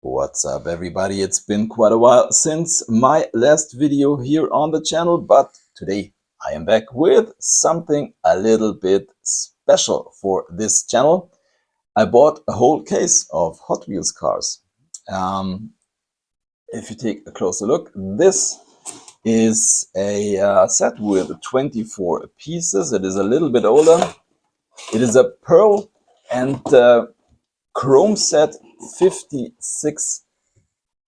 What's up, everybody? It's been quite a while since my last video here on the channel, but today I am back with something a little bit special for this channel. I bought a whole case of Hot Wheels cars. If you take a closer look, this is a set with 24 pieces. It is a little bit older. It is a pearl and chrome set 56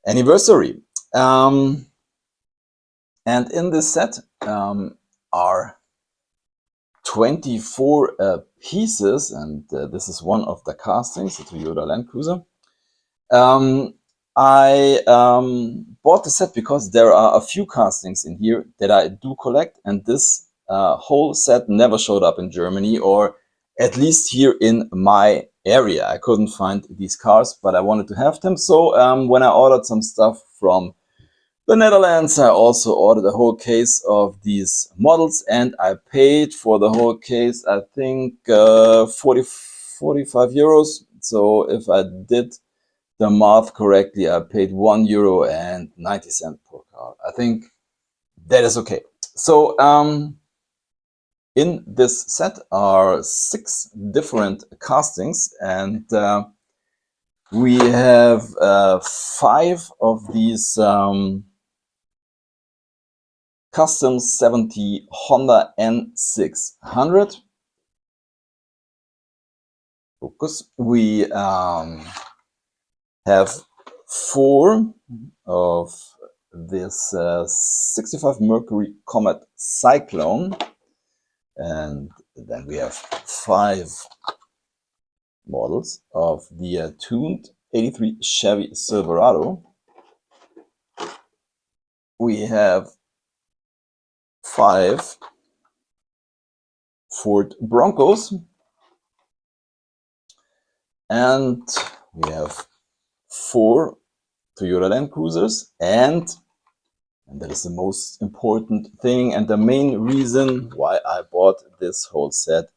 anniversary. And in this set are 24 pieces, and this is one of the castings, the Toyota Land Cruiser. I bought the set because there are a few castings in here that I do collect, and this whole set never showed up in Germany, or at least here in my area. I couldn't find these cars, but I wanted to have them. So when I ordered some stuff from the Netherlands, I also ordered a whole case of these models, and I paid for the whole case, I think 45 euros. So if I did the math correctly, I paid €1.90 per car. I think that is okay. So in this set are 6 different castings, and we have 5 of these Custom 70 Honda N600. Focus. We have 4 of this 65 Mercury Comet Cyclone, and then we have 5 models of the tuned 83 Chevy Silverado. We have 5 Ford Broncos, and we have 4 Toyota Land Cruisers, and that is the most important thing and the main reason why I bought this whole set.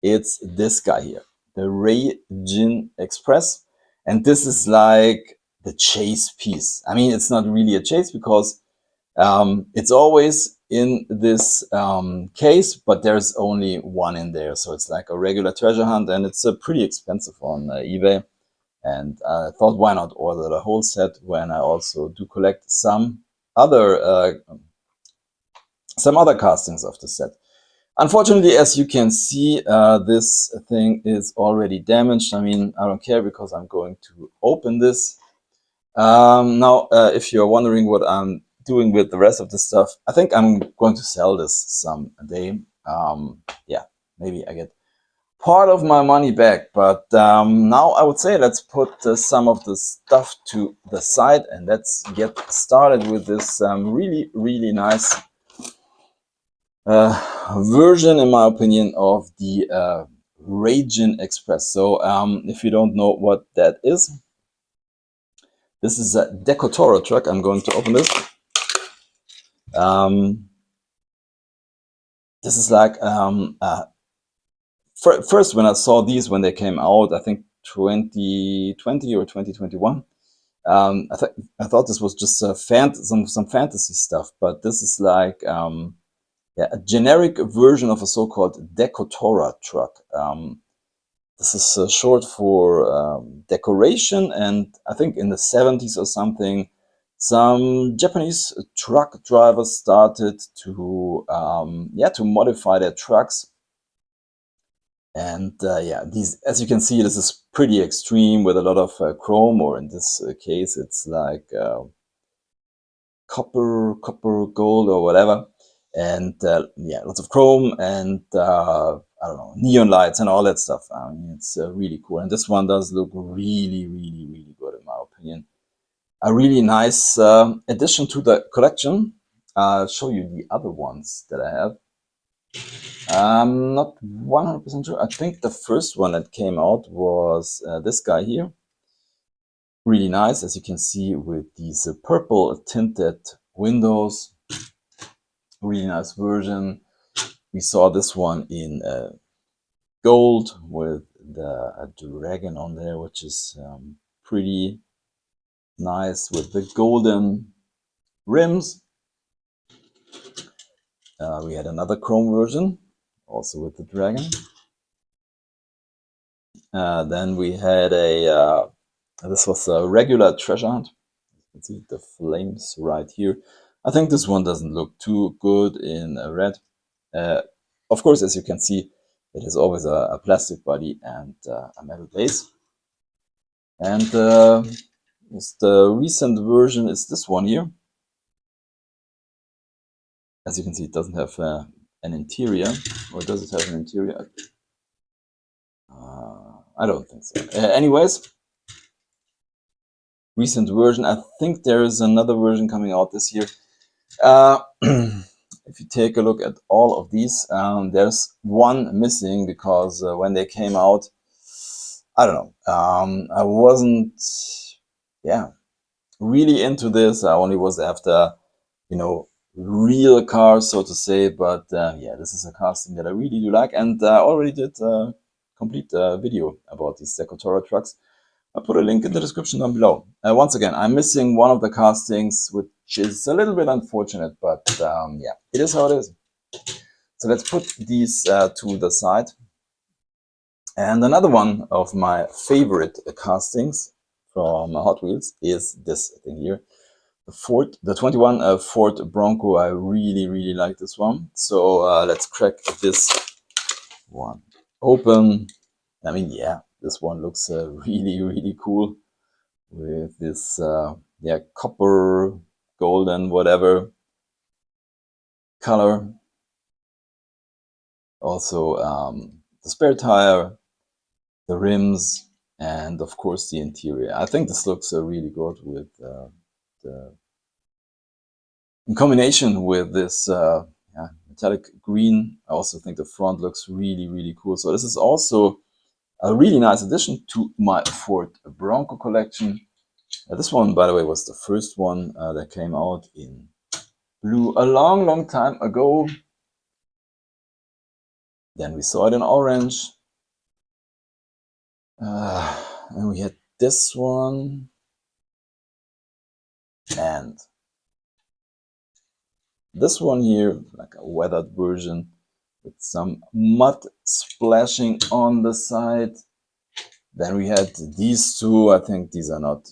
It's this guy here, the Ray-Jin Express, and this is like the chase piece. I mean, it's not really a chase because it's always in this case, but there's only one in there, so it's like a regular treasure hunt, and it's pretty expensive on eBay. And I thought, why not order the whole set when I also do collect some other castings of the set. Unfortunately, as you can see, this thing is already damaged. I mean, I don't care because I'm going to open this. Now, if you're wondering what I'm doing with the rest of the stuff, I think I'm going to sell this someday. Yeah, maybe I get part of my money back, but now I would say let's put some of the stuff to the side and let's get started with this really nice version, in my opinion, of the Ray-Jin Express. So if you don't know what that is, this is a Deco truck. I'm going to open this. This is like first when I saw these when they came out, I think 2020 or 2021. I thought this was just some fantasy stuff, but this is like yeah, a generic version of a so-called Decotora truck. This is short for decoration, and I think in the 70s or something, some Japanese truck drivers started to to modify their trucks. And yeah, these, as you can see, this is pretty extreme with a lot of chrome, or in this case, it's like copper, gold, or whatever. And yeah, lots of chrome and I don't know, neon lights and all that stuff. I mean, it's really cool. And this one does look really good, in my opinion. A really nice addition to the collection. I'll show you the other ones that I have. I'm not 100% sure. I think the first one that came out was this guy here. Really nice, as you can see, with these purple tinted windows. Really nice version. We saw this one in gold with the dragon on there, which is pretty nice with the golden rims. We had another chrome version, also with the dragon. Then we had this was a regular treasure hunt. You can see the flames right here. I think this one doesn't look too good in red. Of course, as you can see, it is always a plastic body and a metal base. And the recent version is this one here. As you can see, it doesn't have an interior. Or does it have an interior? I don't think so. Anyways, recent version. I think there is another version coming out this year. If you take a look at all of these, there's one missing because when they came out, I don't know. I wasn't, really into this. I only was after, real cars, so to say. But this is a casting that I really do like, and I already did a complete video about these Decotora trucks. I'll put a link in the description down below. Once again, I'm missing one of the castings, which is a little bit unfortunate, but it is how it is. So let's put these to the side. And another one of my favorite castings from Hot Wheels is this thing here. The 21 Ford Bronco. I really like this one. So let's crack this one open. I mean, this one looks really cool with this copper, golden, whatever color. Also the spare tire, the rims, and of course the interior. I think this looks really good with in combination with this metallic green. I also think the front looks really cool. So this is also a really nice addition to my Ford Bronco collection. This one, by the way, was the first one that came out in blue a long time ago. Then we saw it in orange. And we had this one. And this one here, like a weathered version with some mud splashing on the side. Then we had these two. I think these are not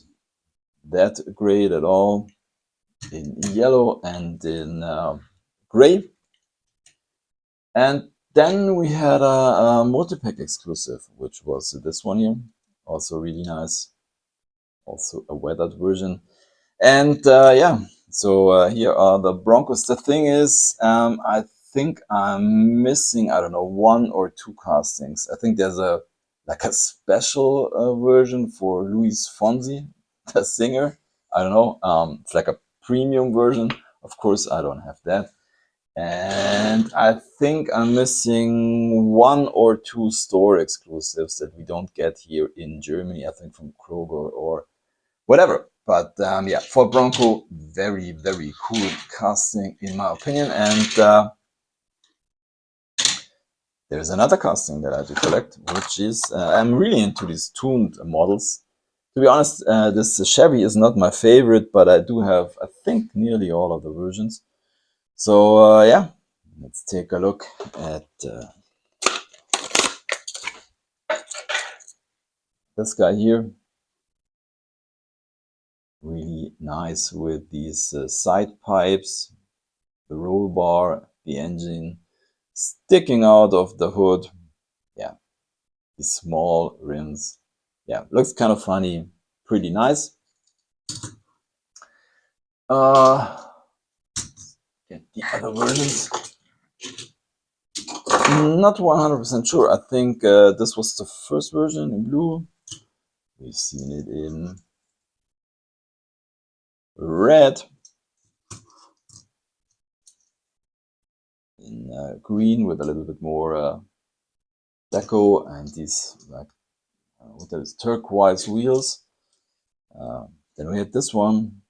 that great at all, in yellow and in gray. And then we had a multi-pack exclusive, which was this one here, also really nice, also a weathered version. And so here are the Broncos. The thing is, I think I'm missing, I don't know, one or two castings. I think there's a special version for Luis Fonsi, the singer. I don't know. It's like a premium version. Of course, I don't have that. And I think I'm missing one or two store exclusives that we don't get here in Germany. I think from Kroger or whatever. But for Bronco, very cool casting in my opinion. And there's another casting that I do collect, which is I'm really into these tuned models. To be honest, this Chevy is not my favorite, but I do have, I think, nearly all of the versions. So let's take a look at this guy here. Really nice with these side pipes, the roll bar, the engine sticking out of the hood. These small rims. Looks kind of funny, pretty nice. Get the other versions. Not 100% sure. I think this was the first version in blue. We've seen it in red, in green with a little bit more deco, and these what are these turquoise wheels. Then we had this one,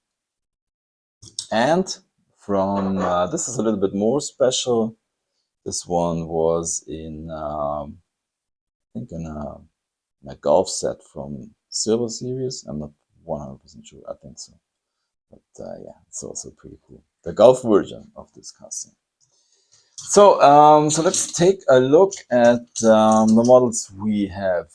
and from this is a little bit more special. This one was in I think in a golf set from Silver Series. I'm not 100% sure. I think so. But yeah, it's also pretty cool. The Golf version of this casting. So, so let's take a look at the models we have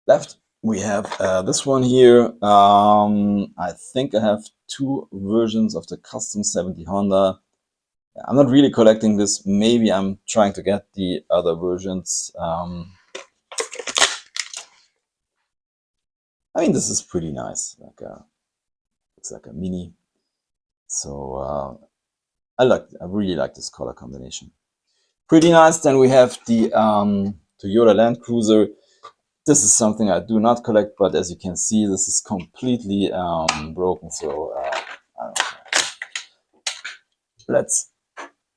left. We have this one here. I think I have two versions of the Custom 70 Honda. I'm not really collecting this. Maybe I'm trying to get the other versions. I mean, this is pretty nice. Looks like a Mini. So I really like this color combination. Pretty nice. Then we have the Toyota Land Cruiser. This is something I do not collect, but as you can see, this is completely broken. So I don't know. Let's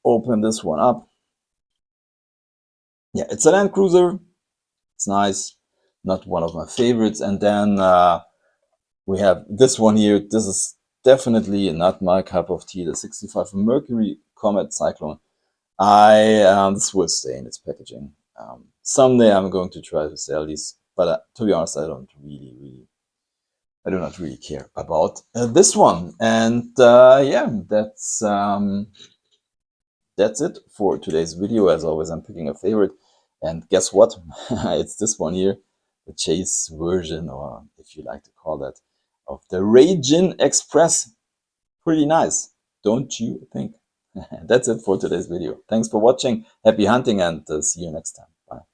open this one up. Yeah, it's a Land Cruiser. It's nice. Not one of my favorites. And then we have this one here. This is definitely not my cup of tea. The 65 Mercury Comet Cyclone. This will stay in its packaging. Someday I'm going to try to sell these, but to be honest, I do not really care about this one. And yeah, that's it for today's video. As always, I'm picking a favorite, and guess what? It's this one here, the Chase version, or if you like to call that, of the Ragin Express. Pretty nice, don't you think? That's it for today's video. Thanks for watching. Happy hunting, and see you next time. Bye.